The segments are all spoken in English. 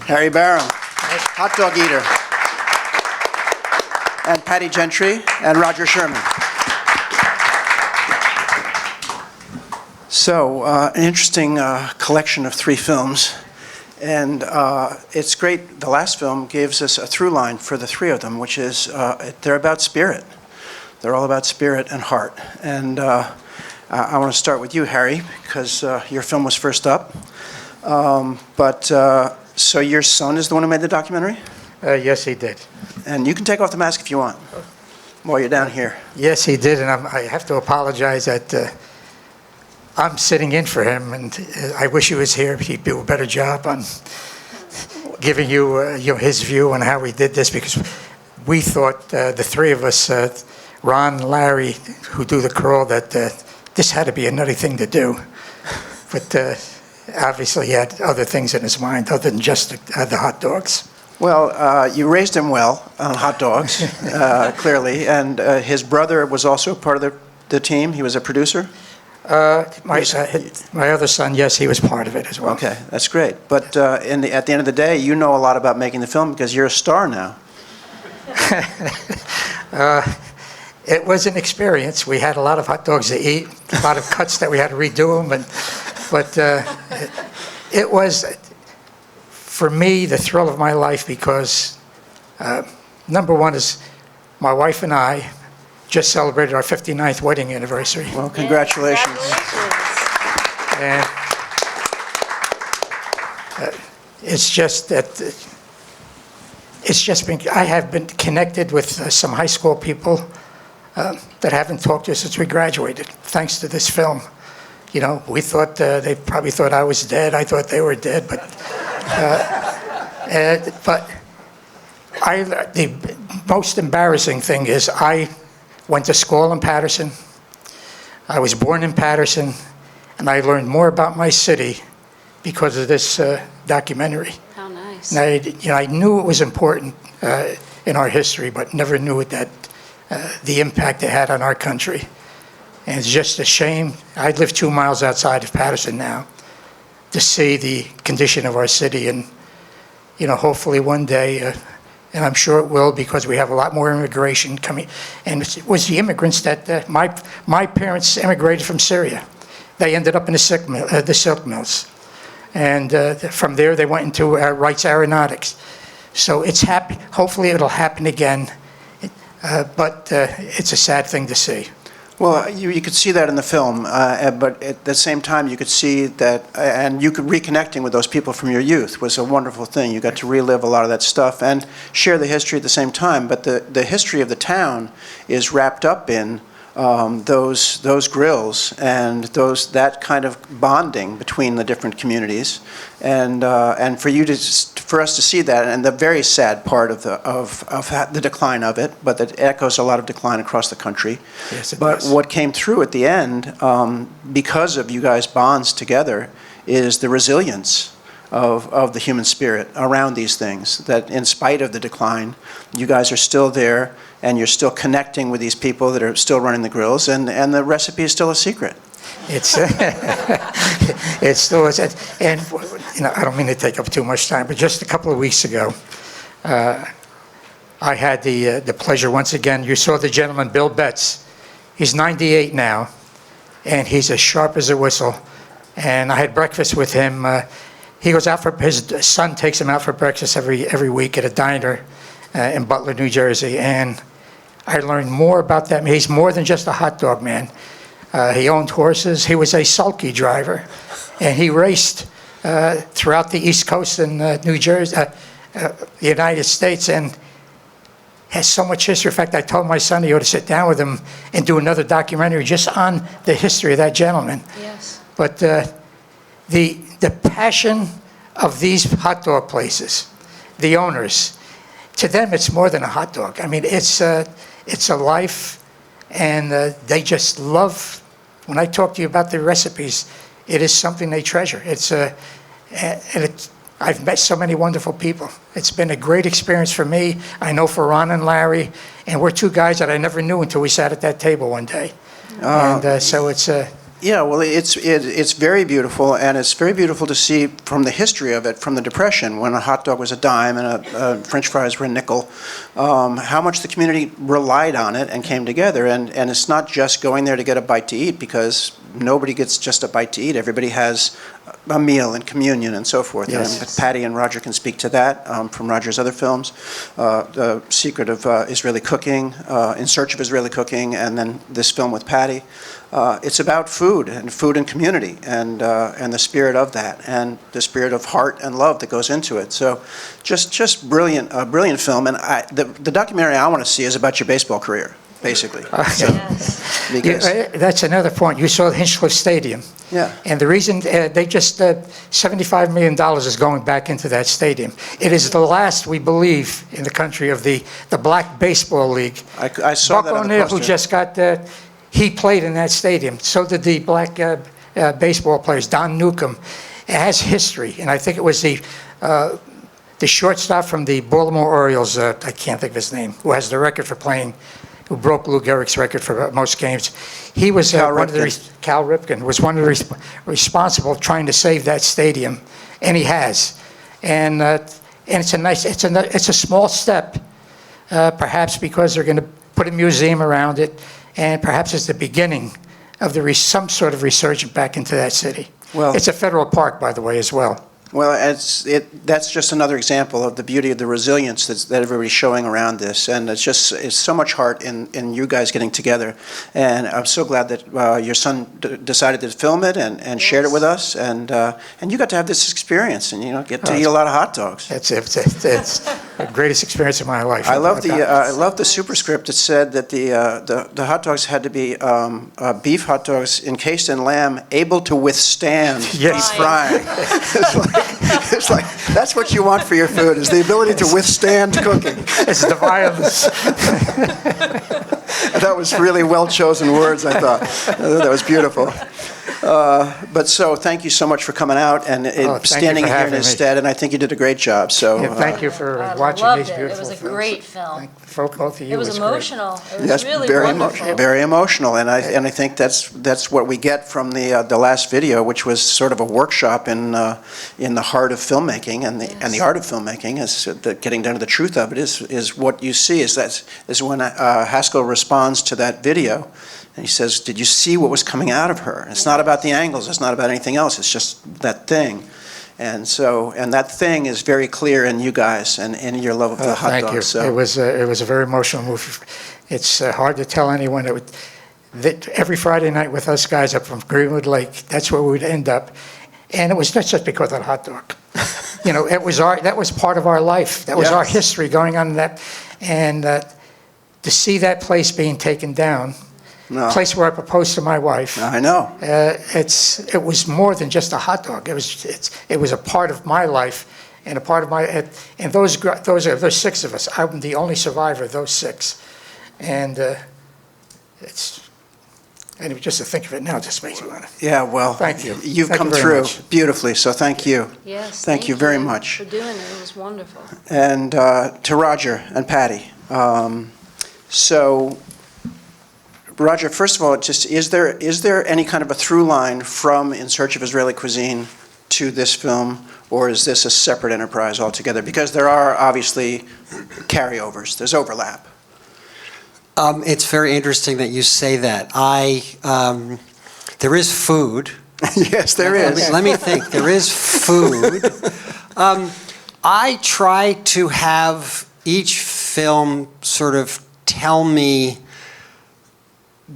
Harry Baram, hot dog eater. And Patty Genrty and Roger Sherman. So, an interesting collection of 3 films. And it's great. The last film gives us a through line for the 3 of them, which is they're about spirit. They're all about spirit and heart. And I want to start with you, Harry, because your film was first up. So your son is the one who made the documentary? Yes, he did. And you can take off the mask if you want while you're down here. Yes, he did, and I have to apologize that I'm sitting in for him, and I wish he was here. He'd do a better job on giving you, his view on how we did this, because we thought, the 3 of us, Ron, Larry, who do the crawl, that this had to be a nutty thing to do. But obviously he had other things in his mind other than just the hot dogs. Well, you raised him well on hot dogs, clearly, and his brother was also part of the team. He was a producer? My other son, yes, he was part of it as well. Okay, that's great. But at the end of the day, you know a lot about making the film because you're a star now. It was an experience. We had a lot of hot dogs to eat, a lot of cuts that we had to redo them, but it was, for me, the thrill of my life because, number one is my wife and I just celebrated our 59th wedding anniversary. Well, congratulations. And it's just that, I have been connected with some high school people that haven't talked to us since we graduated, thanks to this film. You know, we thought, they probably thought I was dead. I thought they were dead, but the most embarrassing thing is I went to school in Paterson. I was born in Paterson, and I learned more about my city because of this documentary. How nice. And I knew it was important in our history, but never knew that the impact it had on our country. And it's just a shame. I live 2 miles outside of Paterson now to see the condition of our city, and hopefully one day. And I'm sure it will, because we have a lot more immigration coming. And it was the immigrants that my parents immigrated from Syria. They ended up in the silk mills, and from there they went into Wright's Aeronautics. So it's happy. Hopefully it'll happen again, but it's a sad thing to see. Well, you could see that in the film, but at the same time, you could see that, and you could reconnecting with those people from your youth was a wonderful thing. You got to relive a lot of that stuff and share the history at the same time. But the history of the town is wrapped up in those grills and that kind of bonding between the different communities, and for us to see that, and the very sad part of the decline of it, but that echoes a lot of decline across the country. Yes, it but does. What came through at the end, because of you guys' bonds together, is the resilience of the human spirit around these things, that in spite of the decline, you guys are still there, and you're still connecting with these people that are still running the grills, and the recipe is still a secret. It's it still is, and I don't mean to take up too much time, but just a couple of weeks ago, I had the pleasure once again. You saw the gentleman, Bill Betts. He's 98 now, and he's as sharp as a whistle. And I had breakfast with him. He goes out for his son takes him out for breakfast every week at a diner in Butler, New Jersey, and I learned more about that. He's more than just a hot dog man. He owned horses. He was a sulky driver, and he raced throughout the East Coast in New Jersey, the United States, and has so much history. In fact, I told my son he ought to sit down with him and do another documentary just on the history of that gentleman. Yes. But the passion of these hot dog places, the owners, to them it's more than a hot dog. I mean, it's a life, and they just love. When I talk to you about the recipes, it is something they treasure. I've met so many wonderful people. It's been a great experience for me. I know for Ron and Larry, and we're 2 guys that I never knew until we sat at that table one day. So it's Yeah, well, it's very beautiful, and it's very beautiful to see from the history of it, from the Depression, when a hot dog was a dime and French fries were a nickel, how much the community relied on it and came together. And it's not just going there to get a bite to eat, because nobody gets just a bite to eat. Everybody has a meal and communion and so forth. Yes. And Patty and Roger can speak to that from Roger's other films. The Secret of Israeli Cooking, In Search of Israeli Cooking, and then this film with Patty. It's about food and community, and the spirit of that, and the spirit of heart and love that goes into it. So, just brilliant, brilliant film. And the documentary I want to see is about your baseball career, basically. So, because, That's another point. You saw the Hinchcliffe Stadium. Yeah. And the reason they just $75 million is going back into that stadium. It is the last, we believe, in the country of the Black Baseball League. I saw Buck that on the O'Neill, who poster. just got he played in that stadium. So did the black baseball players. Don Newcomb. It has history, and I think it was the shortstop from the Baltimore Orioles. I can't think of his name, who has the record for playing, who broke Lou Gehrig's record for most games. He was Cal one of the Ripken. Cal Ripken was one of the responsible trying to save that stadium, and he has. And it's a small step, perhaps because they're going to put a museum around it. And perhaps it's the beginning of some sort of resurgence back into that city. Well, it's a federal park, by the way, as well. Well, that's just another example of the beauty of the resilience that everybody's showing around this, and it's so much heart in you guys getting together, and I'm so glad that your son decided to film it and shared it with us, and you got to have this experience, and get to eat a lot of hot dogs. It's the greatest experience of my life. I love the superscript that said that the hot dogs had to be beef hot dogs encased in lamb, able to withstand deep frying. It's like that's what you want for your food, is the ability to withstand cooking. It's the violence. That was really well-chosen words, I thought. That was beautiful. But so, thank you so much for coming out and standing here in his stead, and I think you did a great job. So, thank you for watching these beautiful films. It was a great film. Both of you. It was emotional. It was yes, really very wonderful. very emotional, and I think that's what we get from the last video, which was sort of a workshop in the heart of filmmaking and the art of filmmaking. Is getting down to the truth of it is what you see is when Haskell responds to that video. And he says, did you see what was coming out of her? It's not about the angles. It's not about anything else. It's just that thing. And that thing is very clear in you guys and in your love of the hot dog. Thank you. So. It was a very emotional movie. It's hard to tell anyone that every Friday night with us guys up from Greenwood Lake, that's where we would end up. And it was not just because of the hot dog. That was part of our life. That was our history going on in that. And to see that place being taken down, place where I proposed to my wife. I know. It was more than just a hot dog. It was a part of my life, and a part of my. And those six of us. I'm the only survivor of those six, and anyway, just to think of it now just makes me want to. Yeah, well, thank you. You've Thank come you very through much. beautifully, so thank you. Yes. Thank you very much for doing it. It was wonderful. And to Roger and Patty. So, Roger, first of all, is there any kind of a through line from In Search of Israeli Cuisine to this film, or is this a separate enterprise altogether? Because there are obviously carryovers. There's overlap. It's very interesting that you say that. There is food. Yes, there is. Let me think. There is food. I try to have each film sort of tell me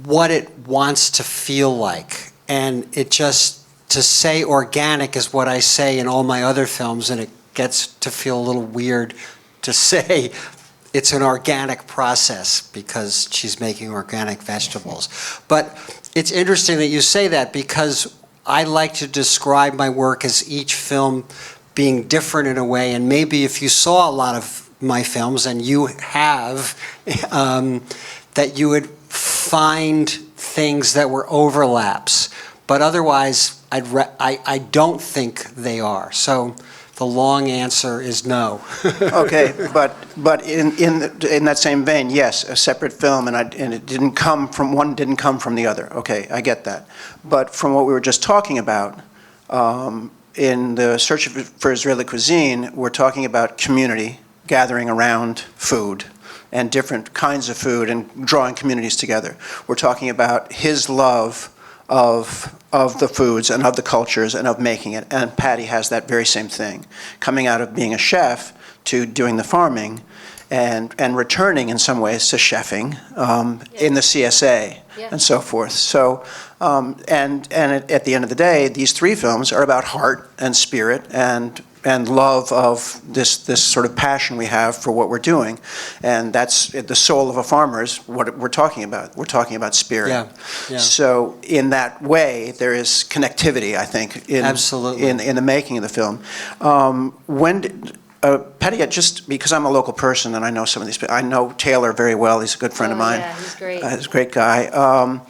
what it wants to feel like. And to say organic is what I say in all my other films, and it gets to feel a little weird to say it's an organic process because she's making organic vegetables. But it's interesting that you say that, because I like to describe my work as each film being different in a way, and maybe if you saw a lot of my films, and you have, that you would find things that were overlaps, but otherwise I don't think they are. So The long answer is no. Okay, but in that same vein, yes, a separate film, and it didn't come from one, didn't come from the other. Okay, I get that. But from what we were just talking about, in the Search for Israeli Cuisine, we're talking about community gathering around food and different kinds of food and drawing communities together. We're talking about his love of the foods and of the cultures and of making it. And Patty has that very same thing, coming out of being a chef to doing the farming and returning in some ways to chefing in the CSA and so forth. So, and at the end of the day, these three films are about heart and spirit and love of this sort of passion we have for what we're doing. And that's the soul of a farmer is what we're talking about. We're talking about spirit. Yeah, yeah. So in that way, there is connectivity, I think, Absolutely. in the making of the film. When did, Patty, just because I'm a local person and I know some of these people, I know Taylor very well. He's a good friend of mine. Yeah, he's great. He's a great guy.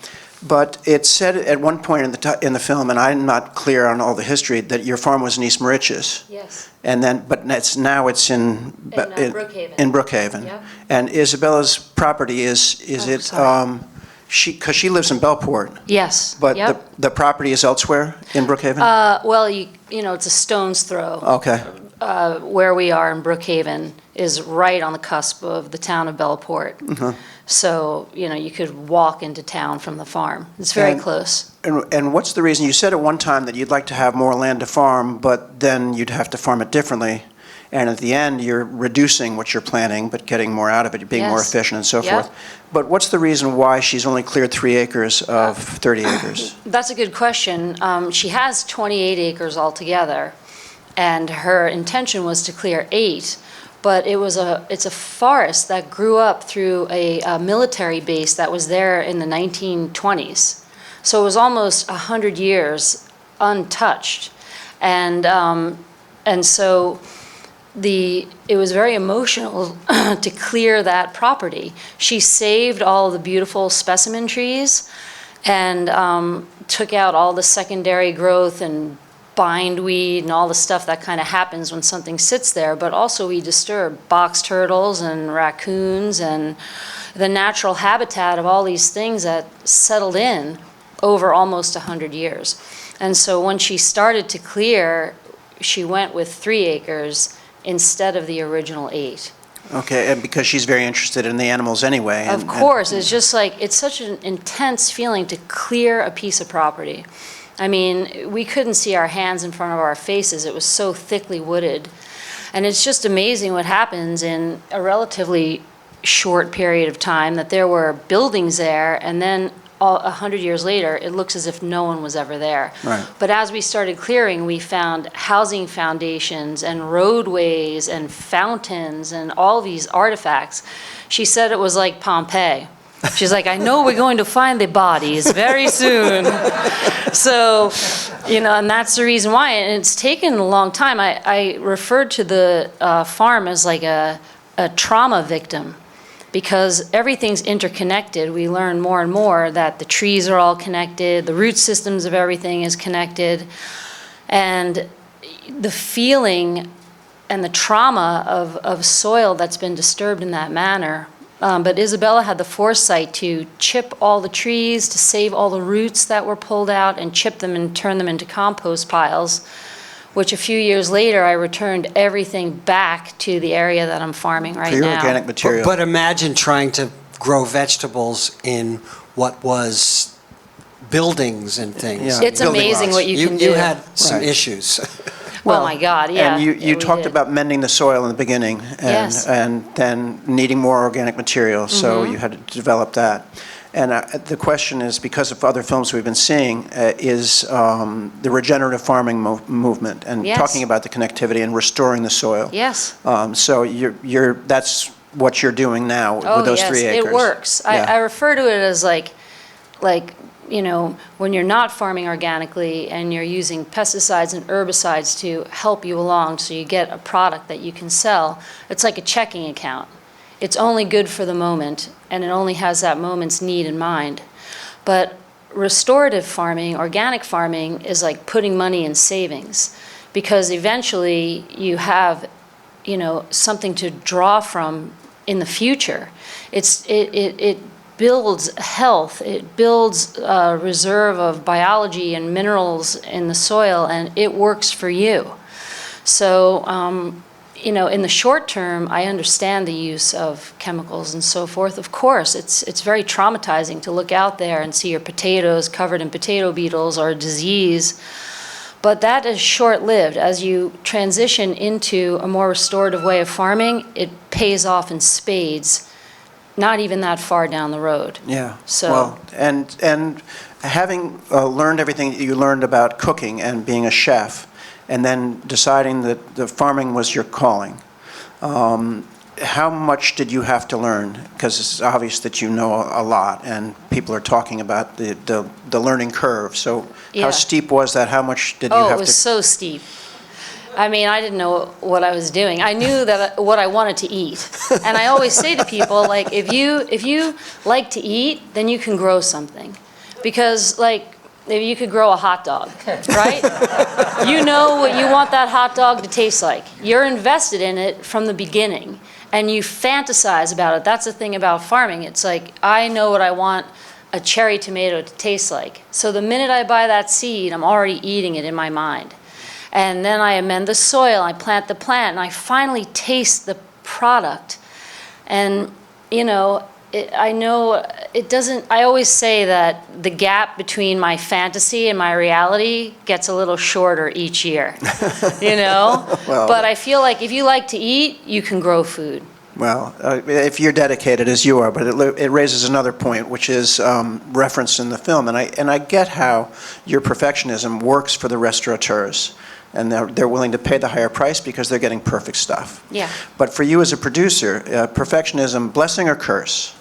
But it said at one point in the film, and I'm not clear on all the history, that your farm was in East Mauritius. Yes. And then, but now it's in Brookhaven. In Brookhaven. Yep. And Isabella's property is it? Sorry. Because she lives in Bellport. Yes. But Yep. the property is elsewhere in Brookhaven. Well, you know, it's a stone's throw. Okay. Where we are in Brookhaven is right on the cusp of the town of Bellport. So, you know, you could walk into town from the farm. It's very And- close. And what's the reason? You said at one time that you'd like to have more land to farm, but then you'd have to farm it differently. And at the end, you're reducing what you're planting, but getting more out of it, being more Yes. efficient and so Yeah. forth. But what's the reason why she's only cleared 3 acres of 30 acres? That's a good question. She has 28 acres altogether, and her intention was to clear 8. But it's a forest that grew up through a military base that was there in the 1920s. So it was almost 100 years untouched. And so it was very emotional to clear that property. She saved all the beautiful specimen trees and took out all the secondary growth and bindweed and all the stuff that kind of happens when something sits there, but also we disturb box turtles and raccoons and the natural habitat of all these things that settled in over almost 100 years. And so when she started to clear, she went with 3 acres instead of the original 8. Okay, and because she's very interested in the animals anyway. Of course, it's just like, it's such an intense feeling to clear a piece of property. I mean, we couldn't see our hands in front of our faces. It was so thickly wooded. And it's just amazing what happens in a relatively short period of time, that there were buildings there, and then 100 years later, it looks as if no one was ever there. Right. But as we started clearing, we found housing foundations and roadways and fountains and all these artifacts. She said it was like Pompeii. She's like, I know we're going to find the bodies very soon. So, you know, and that's the reason why. And it's taken a long time. I referred to the farm as like a trauma victim, because everything's interconnected. We learn more and more that the trees are all connected, the root systems of everything is connected, and the feeling and the trauma of soil that's been disturbed in that manner. But Isabella had the foresight to chip all the trees, to save all the roots that were pulled out and chip them and turn them into compost piles, which a few years later I returned everything back to the area that I'm farming right For your now. organic material. But imagine trying to grow vegetables in what was buildings and things. Yeah. It's Building amazing lots. what you can do. You had some Right. issues. Oh my God, yeah. And you yeah, we talked did. about mending the soil in the beginning and, Yes. and then needing more organic material, so Mm-hmm. you had to develop that. And the question is, because of other films we've been seeing, is the regenerative farming movement and Yes. talking about the connectivity and restoring the soil. Yes. So that's what you're doing now with those 3 acres. It works. Yeah. I refer to it as like, you know, when you're not farming organically and you're using pesticides and herbicides to help you along so you get a product that you can sell, it's like a checking account. It's only good for the moment, and it only has that moment's need in mind. But restorative farming, organic farming, is like putting money in savings, because eventually you have, something to draw from in the future. It builds health, it builds a reserve of biology and minerals in the soil, and it works for you. So, in the short term, I understand the use of chemicals and so forth. Of course, it's very traumatizing to look out there and see your potatoes covered in potato beetles or disease. But that is short-lived. As you transition into a more restorative way of farming, it pays off in spades, not even that far down the road. Yeah. So, well, and having learned everything that you learned about cooking and being a chef, and then deciding that the farming was your calling, how much did you have to learn? Because it's obvious that you know a lot, and people are talking about the learning curve. So Yeah. how steep was that? How much did you oh, have it was to? so steep. I mean, I didn't know what I was doing. I knew that what I wanted to eat. And I always say to people, like, if you like to eat, then you can grow something. Because, like, if you could grow a hot dog, right? You know what you want that hot dog to taste like. You're invested in it from the beginning, and you fantasize about it. That's the thing about farming. It's like, I know what I want a cherry tomato to taste like. So the minute I buy that seed, I'm already eating it in my mind. And then I amend the soil, I plant the plant, and I finally taste the product. And, I know it doesn't, I always say that the gap between my fantasy and my reality gets a little shorter each year, Well, But I feel like if you like to eat, you can grow food. Well, if you're dedicated as you are, but it raises another point, which is referenced in the film, and I get how your perfectionism works for the restaurateurs, and they're willing to pay the higher price because they're getting perfect stuff. Yeah. But for you as a producer, perfectionism, blessing or curse?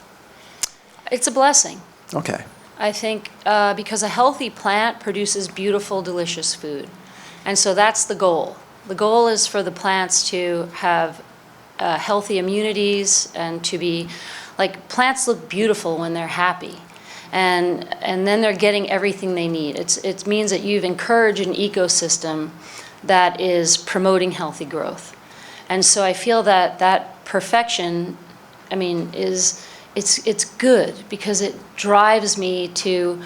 It's a blessing. Okay. I think because a healthy plant produces beautiful, delicious food. And so that's the goal. The goal is for the plants to have healthy immunities and to be, like, plants look beautiful when they're happy. And then they're getting everything they need. It means that you've encouraged an ecosystem that is promoting healthy growth. And so I feel that perfection, it's good because it drives me to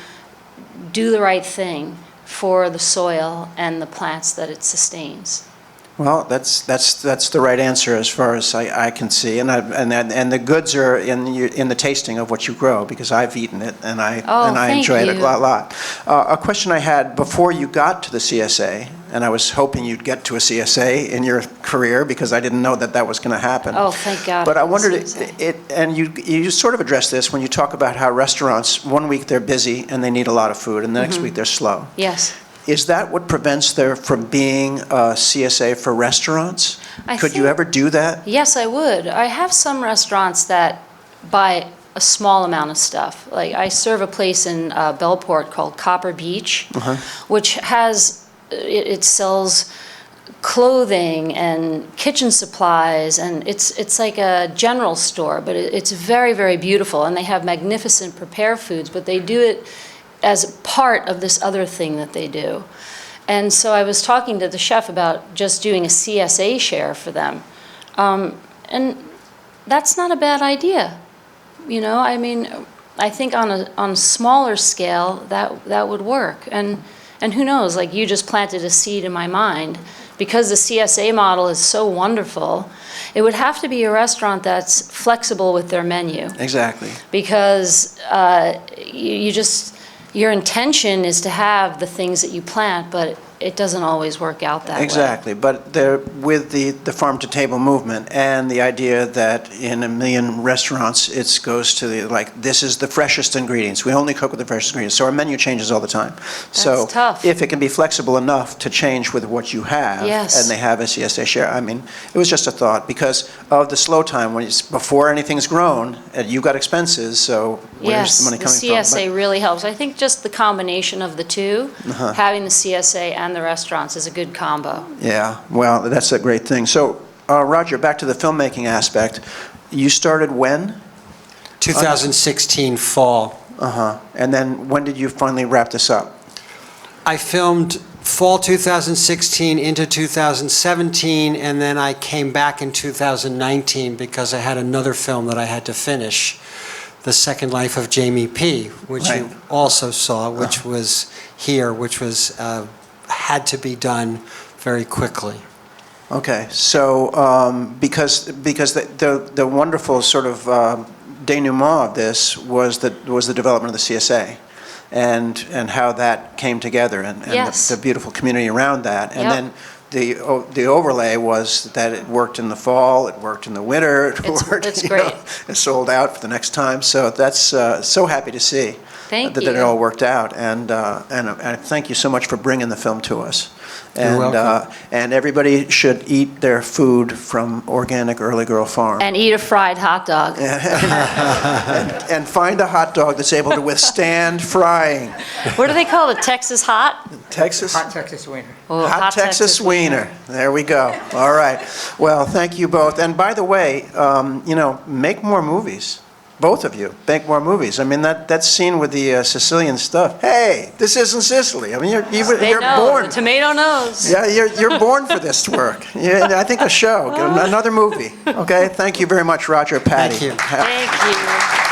do the right thing for the soil and the plants that it sustains. Well, that's the right answer as far as I can see, and the goods are in the tasting of what you grow, because I've eaten it and I enjoy it a lot. A question I had before you got to the CSA, and I was hoping you'd get to a CSA in your career because I didn't know that was going to happen. Oh, thank God. But I wondered, CSA. and you sort of addressed this when you talk about how restaurants, one week they're busy and they need a lot of food, and the next week they're slow. Yes. Is that what prevents there from being a CSA for restaurants? Could you ever do that? Yes, I would. I have some restaurants that buy a small amount of stuff. Like, I serve a place in Bellport called Copper Beach, which has, it sells clothing and kitchen supplies, and it's like a general store, but it's very, very beautiful, and they have magnificent prepared foods, but they do it as part of this other thing that they do. And so I was talking to the chef about just doing a CSA share for them. And that's not a bad idea. I think on a smaller scale, that would work. And who knows, like, you just planted a seed in my mind. Because the CSA model is so wonderful, it would have to be a restaurant that's flexible with their menu. Exactly. Because your intention is to have the things that you plant, but it doesn't always work out that way. Exactly, but with the farm-to-table movement and the idea that in a million restaurants it goes to this is the freshest ingredients. We only cook with the freshest ingredients, so our menu changes all the time. So tough. if it can be flexible enough to change with what you have, Yes. and they have a CSA share, it was just a thought because of the slow time before anything's grown, you got expenses, so where's the money coming from? Yes, the CSA really helps. I think just the combination of the two, having the CSA and the restaurants, is a good combo. Yeah, well, that's a great thing. So, Roger, back to the filmmaking aspect. You started when? 2016 fall. And then when did you finally wrap this up? I filmed fall 2016 into 2017, and then I came back in 2019 because I had another film that I had to finish, The Second Life of Jamie P., which Right. you also saw, which was here, which was had to be done very quickly. Okay, so because the wonderful sort of denouement of this was the development of the CSA, and how that came together, and Yes. the beautiful community around that, and Yep. then the overlay was that it worked in the fall, it worked in the winter, It's you great. know, it sold out for the next time. So that's so happy to see Thank that you. it all worked out, and thank you so much for bringing the film to us. You're welcome. And everybody should eat their food from Organic Early Girl Farm. And eat a fried hot dog. And find a hot dog that's able to withstand frying. What do they call it? Texas hot? Texas? Hot Texas wiener. Oh, Hot Texas wiener. There we go. All right. Well, thank you both. And by the way, make more movies. Both of you, make more movies. I mean, that scene with the Sicilian stuff. Hey, this isn't Sicily. I mean, They you're know. born. The tomato knows. Yeah, you're born for this work. Yeah, I think a show, another movie. Okay. Thank you very much, Roger, Patty. Thank you. Thank you.